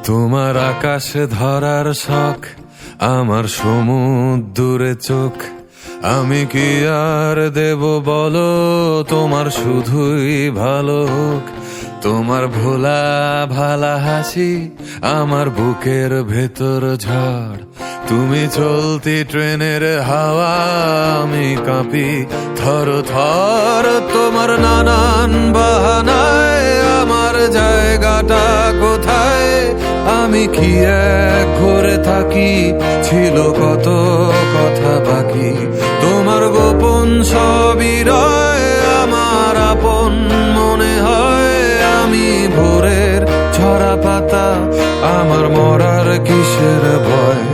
তোমার আকাশে ধরার শখ, আমার সমুদ্রে চোখ। আমি কি আর দেব বলো, তোমার শুধুই ভালো হোক। তোমার ভোলা ভালা হাসি আমার বুকের ভেতর ঝড়। তুমি চলতি ট্রেনের হাওয়া, আমি কাঁপি থর থর। তোমার নানান বাহানায় আমার জায়গাটা কোথায়? আমি কি এক ঘরে থাকি, ছিল কত কথা বাকি। তোমার গোপন সবই রয় আমার আপন মনে হয়। আমি ভোরের ঝরা পাতা, আমার মরার কিসের ভয়?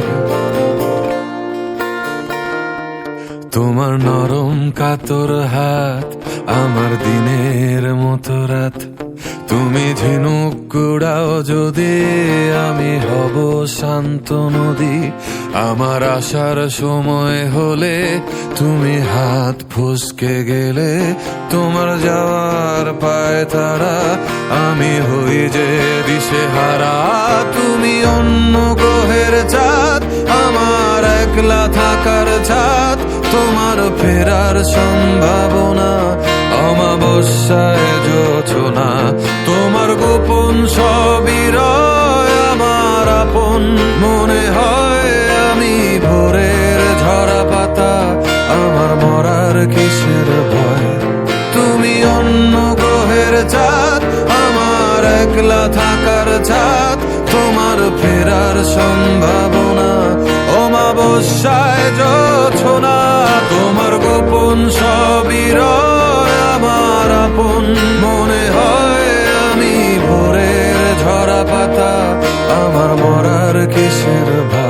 তোমার নরম কাতর হাত আমার দিনের মতো রাত। তুমি ঝিনুক কুড়াও যদি, আমি হব শান্ত নদী। আমার আসার সময় হলে তুমি হাত ফসকে গেলে। তোমার যাওয়ার পায় তারা, আমি হই যে দিশেহারা। তুমি অন্য গ্রহের চাঁদ, আমার একলা থাকার ছাদ। তোমার ফেরার সম্ভাবনা অমাবস্যায় জোছনা। তোমার গোপন সবই রয় আমার আপন মনে হয়। আমি ভোরের ঝরা পাতা, আমার মরার কিসের ভয়? তুমি অন্য গ্রহের চাঁদ, আমার একলা থাকার ছাদ। তোমার ফেরার সম্ভাবনা অমাবস্যায় জোছনা। তোমার গোপন সবই রয় আমার আপন মনে হয়। আমি ভোরের ঝরা পাতা, আমার মরার কিসের ভয়?